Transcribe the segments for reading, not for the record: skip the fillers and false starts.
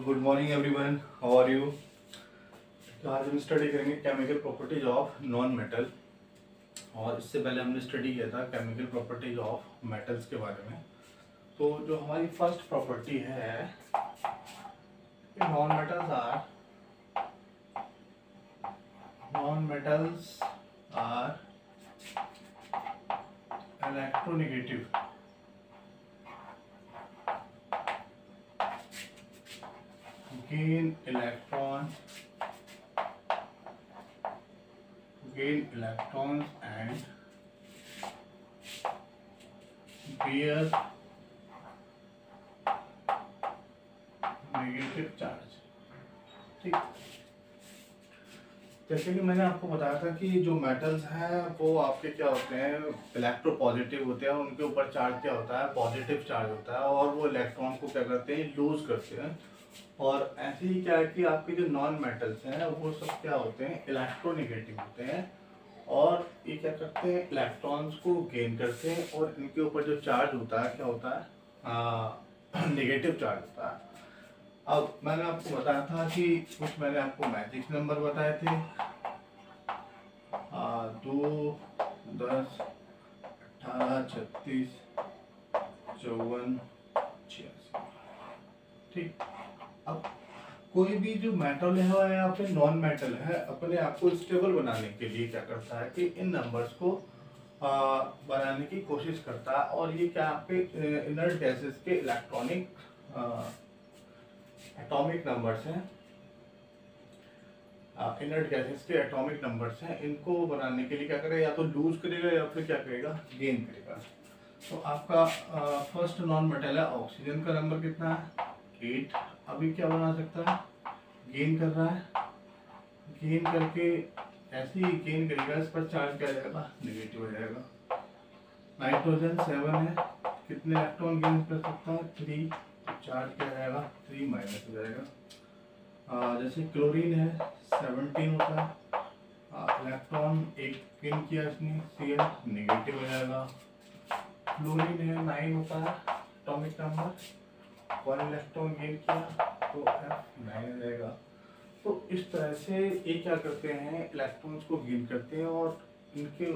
Good morning everyone, how are you. तो आज हम स्टडी करेंगे chemical properties of non metal. और इससे पहले हमने स्टडी किया था केमिकल प्रॉपर्टीज ऑफ मेटल्स के बारे में। तो जो हमारी फर्स्ट प्रॉपर्टी है, non metals are electronegative. gain electrons and bear negative charge। ठीक, जैसे कि मैंने आपको बताया था कि जो मेटल्स हैं वो आपके क्या होते हैं, इलेक्ट्रोपॉजिटिव होते हैं। उनके ऊपर चार्ज क्या होता है, पॉजिटिव चार्ज होता है, और वो इलेक्ट्रॉन को क्या करते हैं, लूज करते हैं। और ऐसे ही क्या है कि आपके जो नॉन मेटल्स हैं वो सब क्या होते हैं, इलेक्ट्रोनेगेटिव होते हैं। और ये क्या करते हैं, इलेक्ट्रॉन्स को गेन करते हैं, और इनके ऊपर जो चार्ज होता है क्या होता है, नेगेटिव चार्ज होता है। अब मैंने आपको बताया था कि कुछ मैंने आपको मैजिक नंबर बताए थे, 2, 10, 18, 36, 54, 86। ठीक, अब कोई भी जो मेटल है या फिर नॉन मेटल है, अपने आप को स्टेबल बनाने के लिए क्या करता है कि इन नंबर्स को बनाने की कोशिश करता है। और ये क्या आपके इनर्ट गैसेस के इलेक्ट्रॉनिक एटॉमिक नंबर्स हैं, इनर्ट गैसेस के एटॉमिक नंबर्स हैं। इनको बनाने के लिए क्या करेगा, या तो लूज करेगा या फिर क्या करेगा, गेन करेगा। तो आपका फर्स्ट नॉन मेटल है ऑक्सीजन का नंबर कितना है, 8। अभी क्या बना सकता है, गेन कर रहा है। गेन करके ऐसे ही गेन करेगा, इस पर चार्ज क्या जाएगा, नेगेटिव हो जाएगा। नाइट्रोजन 7 है, कितने इलेक्ट्रॉन गेन कर सकता है, 3। चार्ज क्या जाएगा, 3 माइनस हो जाएगा। जैसे क्लोरीन है, 17 होता है, इलेक्ट्रॉन एक गेन किया इसने, Cl नेगेटिव हो जाएगा। फ्लोरीन है, 9 होता है एटॉमिक नंबर, 1 इलेक्ट्रॉन गेन किया तो F9 हो जाएगा। तो इस तरह से ये क्या करते हैं, इलेक्ट्रॉन्स को गेन करते हैं, और इनके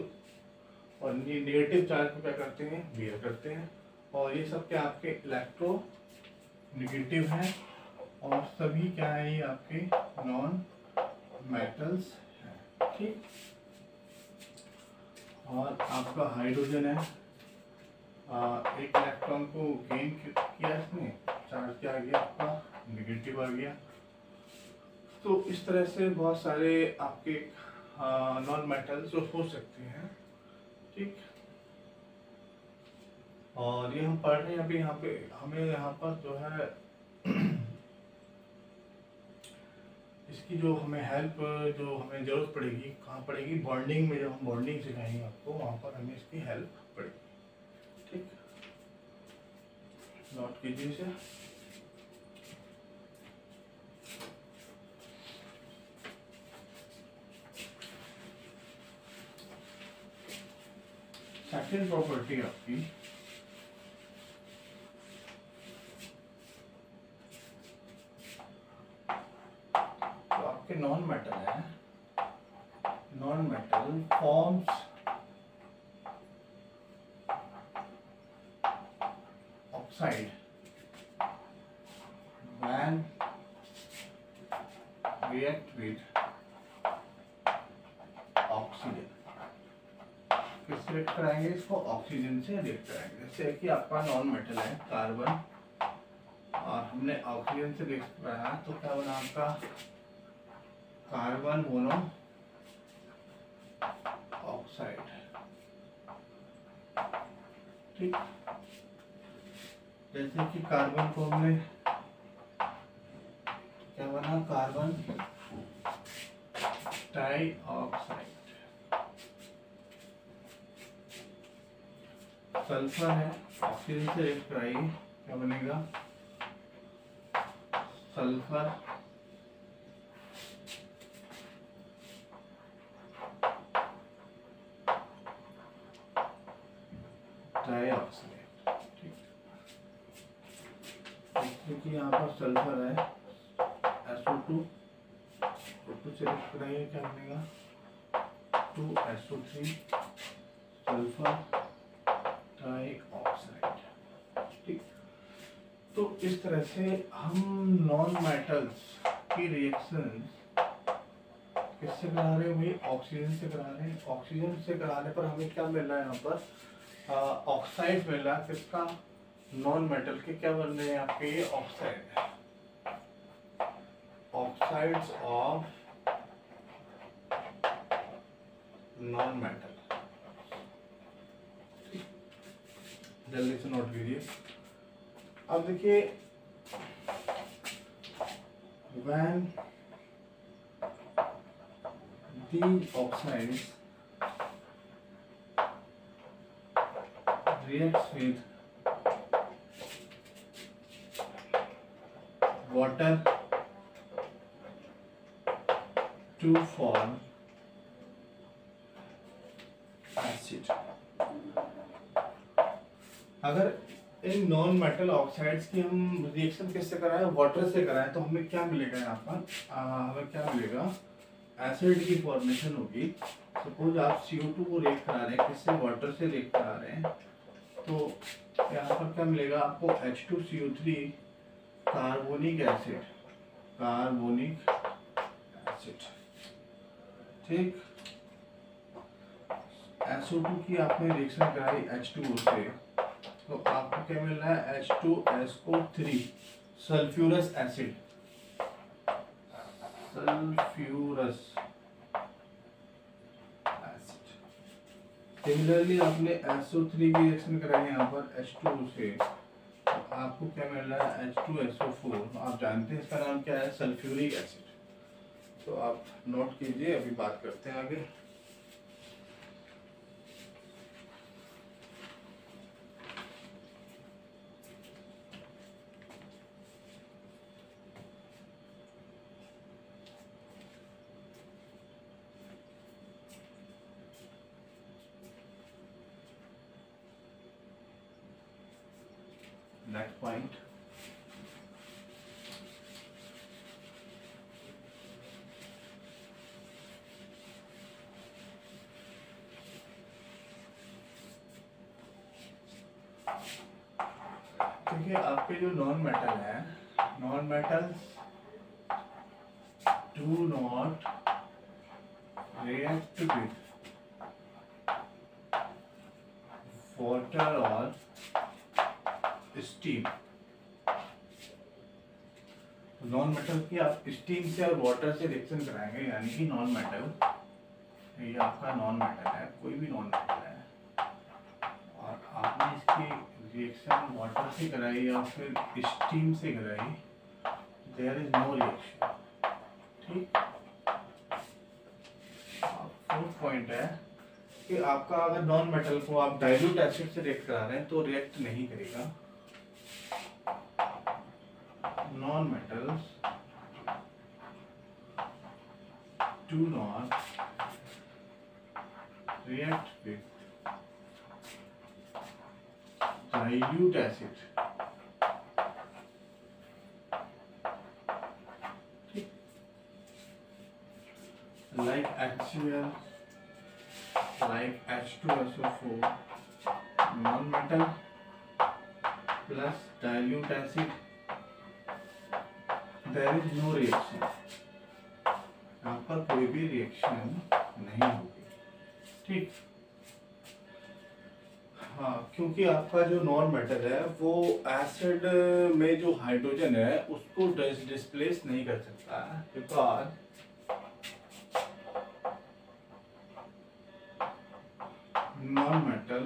और नेगेटिव चार्ज को क्या करते हैं, बेयर करते हैं। और ये सब क्या आपके इलेक्ट्रो नेगेटिव हैं, और सभी क्या है, ये आपके नॉन मेटल्स हैं। ठीक, और आपका हाइड्रोजन है, एक इलेक्ट्रॉन को गेन किया इसने, चार्ज क्या आ गया आपका, नेगेटिव आ गया। तो इस तरह से बहुत सारे आपके नॉन मेटल्स जो हो सकते हैं। ठीक, और ये हम पढ़ रहे हैं अभी। यहाँ पे हमें यहाँ पर जो है इसकी जो हमें हेल्प, जो हमें जरूरत पड़ेगी, कहाँ पड़ेगी, बॉन्डिंग में। जब हम बॉन्डिंग सिखाएंगे आपको, वहाँ पर हमें इसकी हेल्प पड़ेगी। ठीक, नोट कीजिए इसे। सेकंड प्रॉपर्टी आपकी, तो आपके नॉन मेटल है, non metal forms oxide when react with oxygen. किससे रिएक्ट कराएंगे, इसको ऑक्सीजन से रिएक्ट कराएंगे। जैसे कि आपका नॉन मेटल है कार्बन, और हमने ऑक्सीजन से रिएक्ट कराया तो क्या बना आपका, कार्बन मोनो ऑक्साइड। ठीक, जैसे कि कार्बन को हमने क्या बना, कार्बन डाइऑक्साइड। सल्फर है, ऑक्सीजन से रिएक्ट कराइए, क्या बनेगा, सल्फर डाइऑक्साइड। ठीक, देखिए यहाँ पर सल्फर है, SO2 सेलेक्ट कराइए, क्या बनेगा 2SO3 सल्फर डाइऑक्साइड। ठीक, तो इस तरह से हम नॉन मेटल्स की रिएक्शन किससे करा रहे हैं भाई, ऑक्सीजन से करा रहे हैं। ऑक्सीजन से कराने पर हमें क्या मिल रहा है यहाँ पर, ऑक्साइड मिल रहा है। किसका, नॉन मेटल के। क्या बन रहे हैं आपके ये oxide, oxides of non metal. जल्दी से नोट कीजिए। अब देखिए, when these oxides reacts with water to form acid। अगर इन नॉन मेटल ऑक्साइड्स की हम रिएक्शन किससे कराएं, वाटर से कराएं, तो हमें क्या मिलेगा यहाँ पर, हमें क्या मिलेगा, एसिड की फॉर्मेशन होगी। सपोज आप CO2 को रिएक्ट करा रहे हैं, किससे, वाटर से रिएक्ट करा रहे हैं, तो यहाँ पर क्या मिलेगा आपको, H2CO3 carbonic acid, carbonic acid. ठीक, SO2 की आपने रिएक्शन कराई H2O से, तो आपको क्या मिल रहा है, H2SO3 sulphurous acid, sulphurous acid. Similarly आपने SO3 की रिएक्शन कराई यहाँ पर H2O से, तो आपको क्या मिल रहा है, H2SO4। आप जानते हैं इसका नाम क्या है, सल्फ्यूरिक एसिड। तो आप नोट कीजिए, अभी बात करते हैं आगे। Next point, देखिए आपके जो नॉन मेटल है, non metals do not react with water और स्टीम। नॉन मेटल की आप स्टीम से और वाटर से रिएक्शन कराएंगे, यानी कि नॉन मेटल, ये आपका नॉन मेटल है, कोई भी नॉन मेटल है, और आपने इसकी रिएक्शन वाटर से कराई या फिर स्टीम से कराई, देयर इज नो रिएक्शन। ठीक, फोर्थ पॉइंट है कि आपका अगर नॉन मेटल को आप डाइल्यूट एसिड से रिएक्ट करा रहे हैं तो रिएक्ट नहीं करेगा। Non-metals do not react with dilute acid. Like HCl, like H2SO4, non-metal plus dilute acid, there is no reaction। यहाँ पर कोई भी रिएक्शन नहीं होगी। ठीक, हाँ, क्योंकि आपका जो नॉन मेटल है वो एसिड में जो हाइड्रोजन है उसको डिस्प्लेस नहीं कर सकता है, because non-metal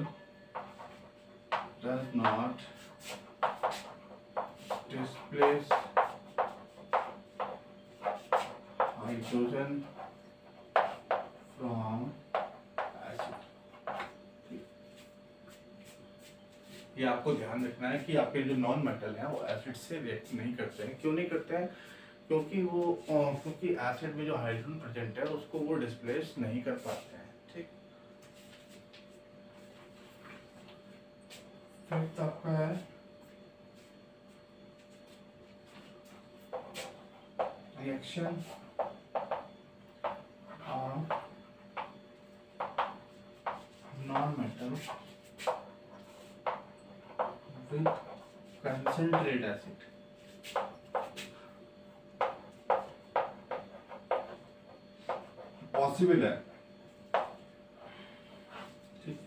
does not displace hydrogen from acid। ये आपको ध्यान रखना है कि आपके जो नॉन मेटल हैं वो एसिड से रिएक्ट नहीं करते हैं। क्यों नहीं करते हैं? क्योंकि एसिड में जो हाइड्रोजन प्रेजेंट है उसको वो डिस्प्लेस नहीं कर पाते हैं। ठीक, फिफ्थ आपका है reaction of non metal with concentrate acid. Possible है, ठीक।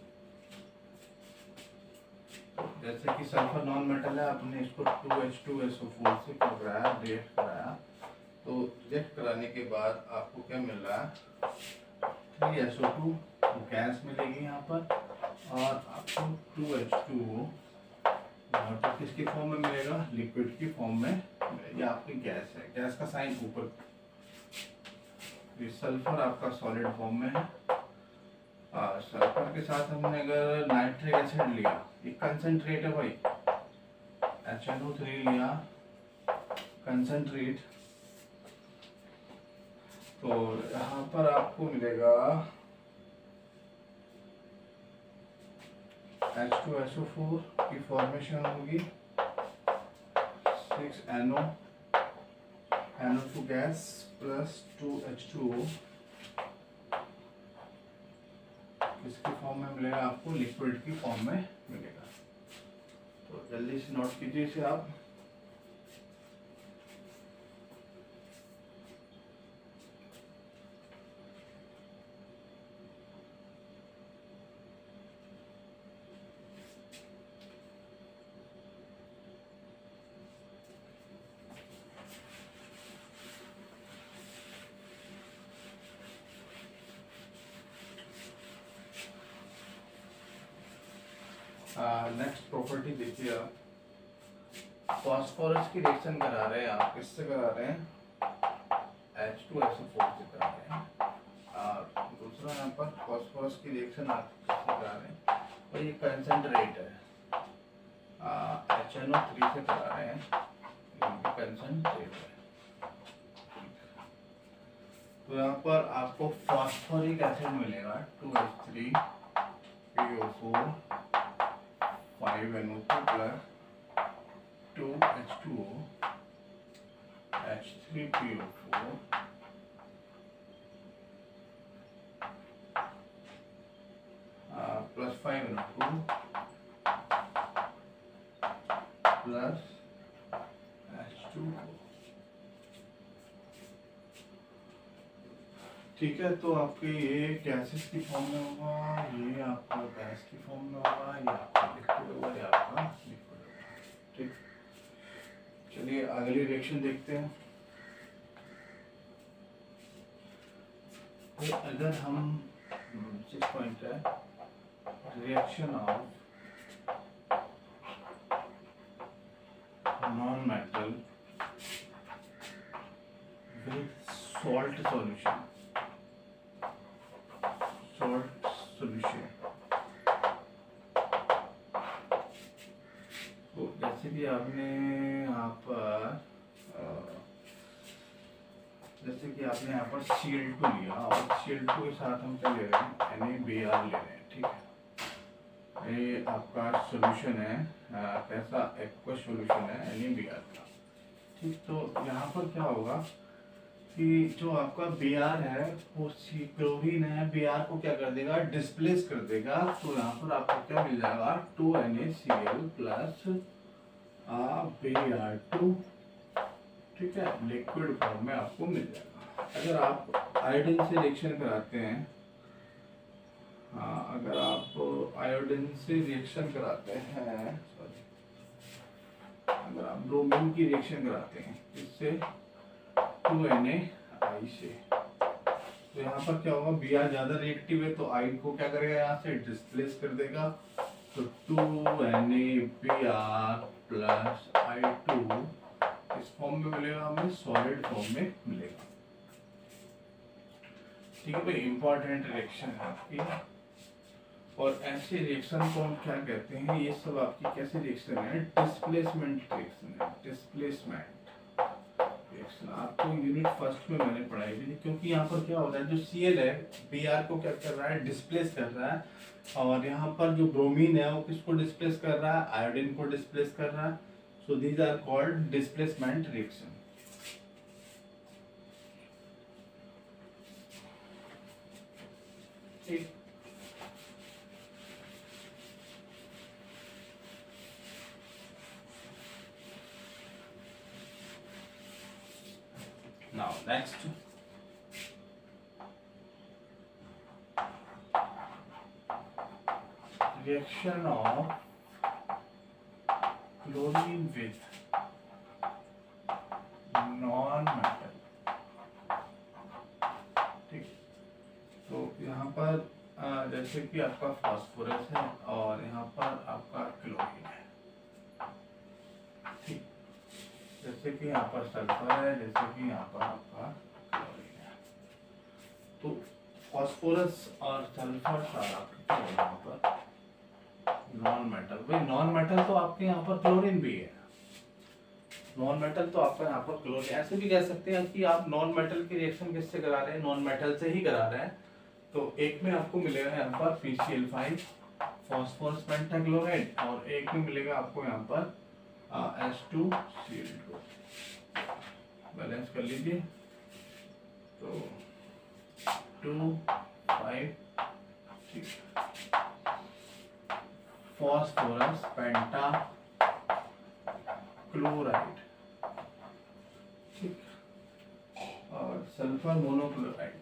जैसे कि सल्फर नॉन मेटल है, आपने इसको 2H2SO4 से कराया, रिएक्ट कराया, तो रिएक्ट कराने के बाद आपको क्या मिल रहा है, 3SO2 गैस मिलेगी यहाँ पर, और आपको 2H2O वाटर किसकी फॉर्म में मिलेगा, लिक्विड की फॉर्म में। ये आपकी गैस है, गैस का साइन ऊपर, ये सल्फर आपका सॉलिड फॉर्म में है। सल्फर के साथ हमने अगर नाइट्रिक एसिड लिया, ये कंसंट्रेट है भाई, HNO3 लिया कंसंट्रेट, तो यहाँ पर आपको मिलेगा H2SO4 की फॉर्मेशन होगी, 6NO, NO2 gas plus 2H2O, इसकी फॉर्म में मिलेगा आपको, लिक्विड की फॉर्म में मिलेगा। तो जल्दी से नोट कीजिए इसे आप। नेक्स्ट प्रॉपर्टी देखिए आप, फॉस्फोरस की रिएक्शन करा रहे हैं आप, किससे करा रहे हैं, H2SO4 से करा रहे हैं, और दूसरा यहाँ पर फॉस्फोरस की रिएक्शन आप किससे करा रहे हैं, और ये कंसंट्रेट है, HNO3 से करा रहे हैं, कंसंट्रेट है। तो यहाँ पर आपको फॉस्फोरिक एसिड मिलेगा 2H3PO4 5NO2 plus 2H2O H3PO4 plus 5NO2 plus H2O। ठीक है, तो आपके ये गैसेस की फॉर्म में होगा, ये आपका गैस की फॉर्म में होगा, ये आपका लिक्विड होगा, ये आपका लिक्विड होगा, ठीक। चलिए अगली रिएक्शन देखते हैं। तो अगर हम 6 पॉइंट है, reaction of non metal with salt solution, salt solution. तो जैसे कि आपने यहाँ पर जैसे कि आपने यहाँ पर Cl2 लिया, और Cl2 के साथ हम क्या ले रहे हैं, NaBr ले रहे हैं, ठीक है। ये आपका सॉल्यूशन है, कैसा एक्वस सॉल्यूशन है NaBr का, ठीक। तो यहाँ पर क्या होगा कि जो आपका Br है वो क्लोरीन है, Br को क्या कर देगा, डिस्प्लेस कर देगा। तो यहाँ पर आपको क्या मिल जाएगा, 2NaCl प्लस Br2, ठीक है, लिक्विड फॉर्म में आपको मिल जाएगा। अगर आप आयोडीन से रिएक्शन कराते हैं, अगर आप आयोडीन से रिएक्शन कराते हैं, सॉरी, अगर आप ब्रोमीन की रिएक्शन कराते हैं इससे 2Na से, तो यहाँ पर क्या होगा, Br ज्यादा रिएक्टिव है तो आयन को क्या करेगा, यहाँ से डिस्प्लेस कर देगा। तो 2NaBr प्लस I2 इस फॉर्म में मिलेगा, हमें सॉलिड फॉर्म में मिलेगा, ठीक है भाई। इंपॉर्टेंट रिएक्शन है आपकी, और ऐसे रिएक्शन को हम क्या कहते हैं, ये सब आपकी कैसे रिएक्शन है, डिस्प्लेसमेंट रिएक्शन है, डिस्प्लेसमेंट रिएक्शन। आपको यूनिट फर्स्ट में मैंने पढ़ाई थी, क्योंकि यहाँ पर क्या हो रहा है, जो Cl है Br को क्या कर रहा है, डिस्प्लेस कर रहा है, और यहाँ पर जो ब्रोमीन है वो किसको डिस्प्लेस कर रहा है, आयोडीन को डिस्प्लेस कर रहा है। So these are called displacement reaction. ठीक। Now next, reaction of chlorine with non-metal। ठीक, तो यहाँ पर जैसे कि आपका फास्फोरस है और यहाँ पर आपका क्लोरीन है। ठीक, जैसे कि यहाँ पर सल्फर है, जैसे कि यहाँ पर आपका क्लोरीन है। तो फास्फोरस और सल्फर सारा यहाँ पर नॉन मेटल। भाई नॉन मेटल तो आपके यहाँ पर क्लोरीन भी है, नॉन मेटल तो आपका यहाँ पर क्लोरीन। ऐसे भी कह सकते हैं कि आप नॉन मेटल की रिएक्शन किससे करा रहे हैं, नॉन मेटल से ही करा रहे हैं। तो एक में आपको मिलेगा यहाँ पर PCl5 फास्फोरस पेंटाक्लोराइड, और एक में मिलेगा आपको यहाँ पर H2Cl2। बैलेंस कर लीजिए, तो 2 5 6 फास्फोरस पेंटा क्लोराइड, ठीक, और सल्फर मोनोक्लोराइड,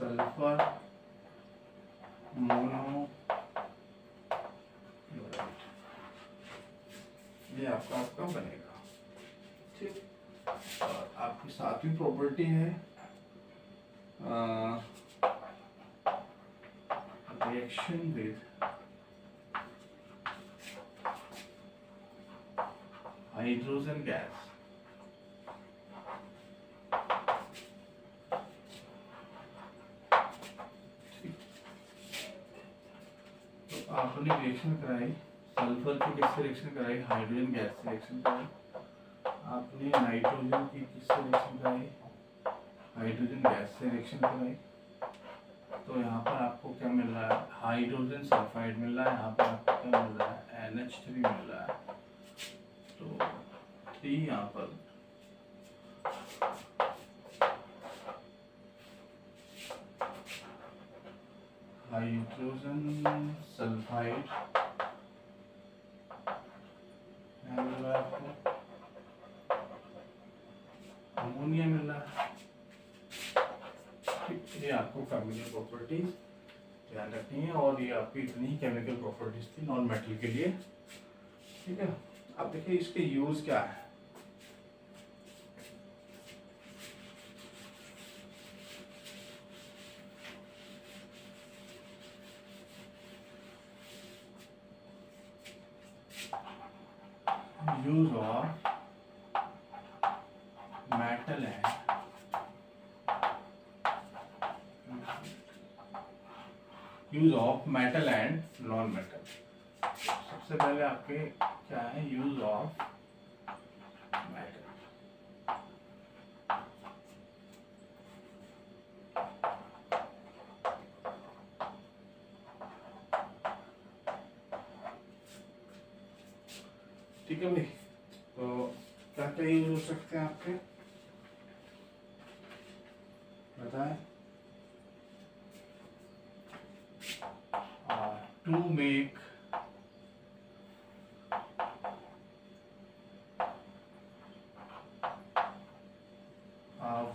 सल्फर मोनोक्लोराइड, ये आपका बनेगा। ठीक, और आपकी सातवीं प्रॉपर्टी है रिएक्शन विद हाइड्रोजन गैस। तो आपने रिएक्शन कराई, सल्फर की किससे रिएक्शन कराई, हाइड्रोजन गैस से रिएक्शन कराई। आपने नाइट्रोजन की किससे रिएक्शन कराई, हाइड्रोजन गैस से रिएक्शन कराई। तो यहाँ पर आपको क्या मिल रहा है, हाइड्रोजन सल्फाइड मिल रहा है। यहाँ पर आपको क्या मिल रहा है, NH3 मिल रहा है। तो 3 यहाँ पर हाइड्रोजन सल्फाइड मिल रहा है आपको, अमोनिया मिल रहा है। ये आपको केमिकल प्रॉपर्टीज ध्यान रखनी है, और ये आपकी इतनी केमिकल प्रॉपर्टीज थी नॉन मेटल के लिए। ठीक है, अब देखिए इसके यूज क्या है। Use of metal and use of metal and non metal. सबसे पहले आपके क्या है, यूज ऑफ मेटल। ठीक है भाई, तो क्या क्या यूज हो सकते हैं आपके बताएं। टू मेक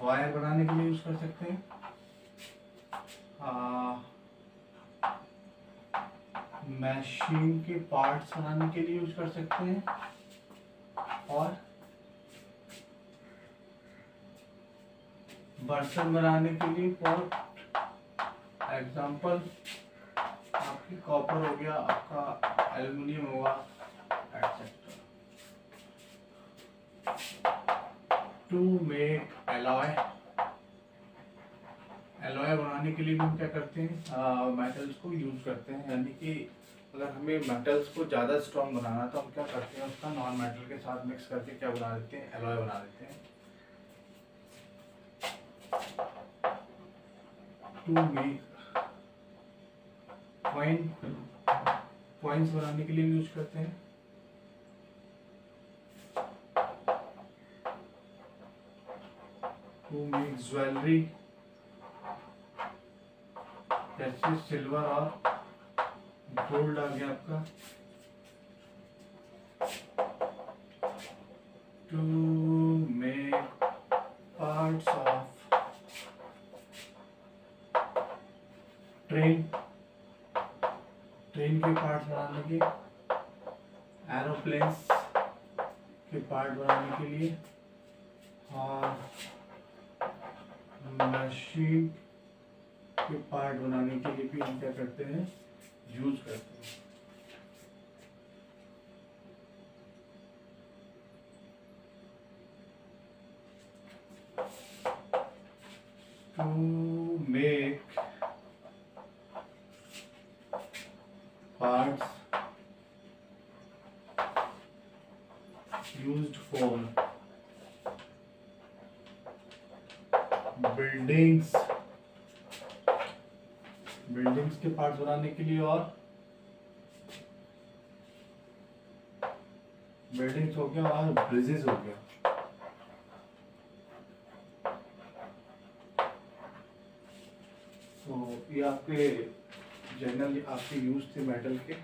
वायर बनाने के लिए यूज कर सकते हैं, मशीन के पार्ट्स बनाने के लिए यूज कर सकते हैं, और बर्तन बनाने के लिए फॉर एग्जाम्पल आपकी कॉपर हो गया, आपका एल्युमिनियम होगा, etcetera. To make alloy, alloy बनाने के लिए भी हम क्या करते हैं, मेटल्स को यूज करते हैं। यानी कि अगर हमें मेटल्स को ज़्यादा स्ट्रॉन्ग बनाना तो हम क्या करते हैं, उसका नॉन मेटल के साथ मिक्स करके क्या बना देते हैं, एलॉय बना देते हैं। टू मेक कॉइन, कॉइन्स बनाने के लिए यूज करते हैं। टू मेक ज्वेलरी, जैसे सिल्वर और गोल्ड आ गया आपका। To make parts of train, train के पार्ट्स बनाने के, एरोप्लेन्स के पार्ट बनाने के लिए, और मशीन के पार्ट बनाने के लिए भी हम क्या करते हैं, यूज करते हैं। To make parts used for buildings, buildings के पार्ट्स बनाने के लिए, और बिल्डिंग्स हो गया और ब्रिजेस हो गया। तो ये आपके जनरली आपके यूज थे मेटल के।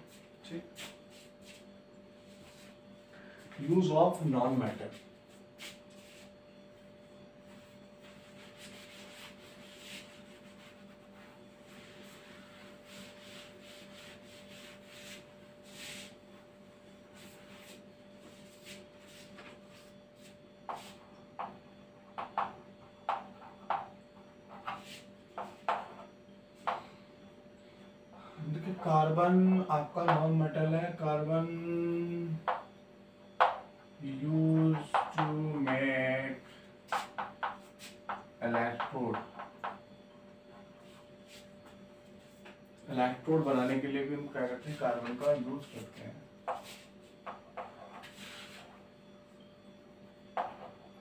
Use of non metal. देखिए कार्बन आपका नॉन मेटल है। Carbon used to make electrode, electrode बनाने के लिए भी हम क्या करते हैं, कार्बन का यूज करते हैं।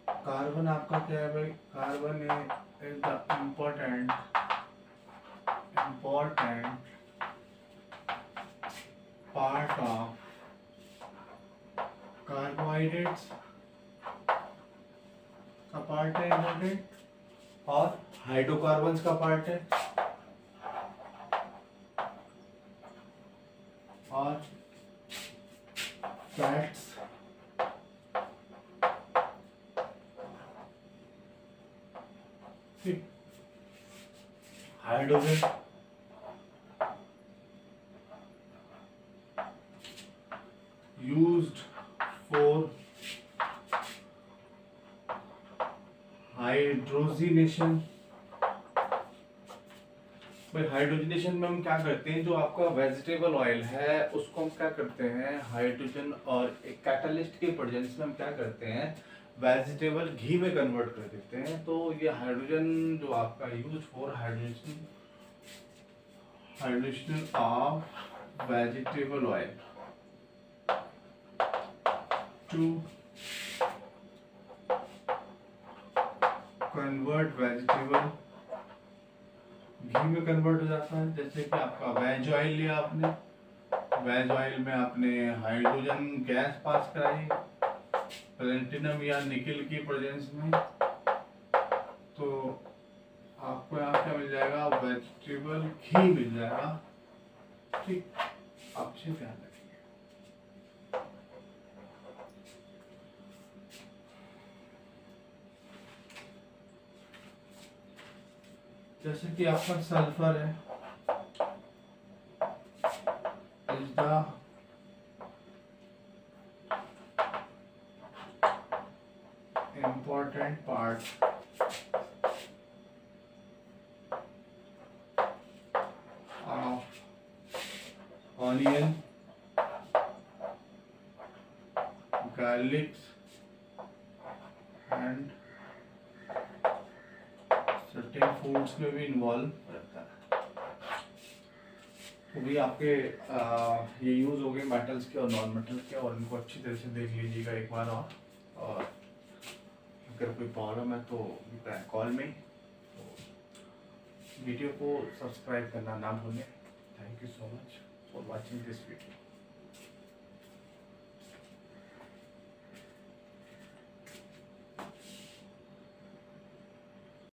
कार्बन आपका क्या है भाई, carbon is the important part of carbohydrates का पार्ट है इम्पोर्टेंट, और हाइड्रोकार्बन्स का पार्ट है, और फैट्स ठीक। Hydrogen used for hydrogenation. भाई हाइड्रोजनेशन में हम क्या करते हैं, जो आपका वेजिटेबल ऑयल है उसको हम क्या करते हैं, हाइड्रोजन और एक कैटलिस्ट के प्रेजेंस में हम क्या करते हैं, वेजिटेबल घी में कन्वर्ट कर देते हैं। तो ये हाइड्रोजन जो आपका use for hydrogen of vegetable oil to convert vegetable घी में कन्वर्ट हो जाता है। जैसे कि आपका वेज ऑयल लिया आपने, वेज ऑयल में आपने हाइड्रोजन गैस पास कराई प्लेटिनम या निकेल की प्रेजेंस में, तो आपको यहाँ क्या मिल जाएगा, वेजिटेबल घी मिल जाएगा। ठीक, आपसे ध्यान रखेंगे। जैसे कि आपका सल्फर है, is the important part of onion, garlic and certain foods में भी इन्वॉल्व रहता है। तो भी आपके ये यूज हो गए मेटल्स के और नॉन मेटल के, और इनको अच्छी तरह से देख लीजिएगा एक बार। और अगर कोई प्रॉब्लम है तो कॉल में। तो वीडियो को सब्सक्राइब करना ना भूलें। Thank you so much for watching this video.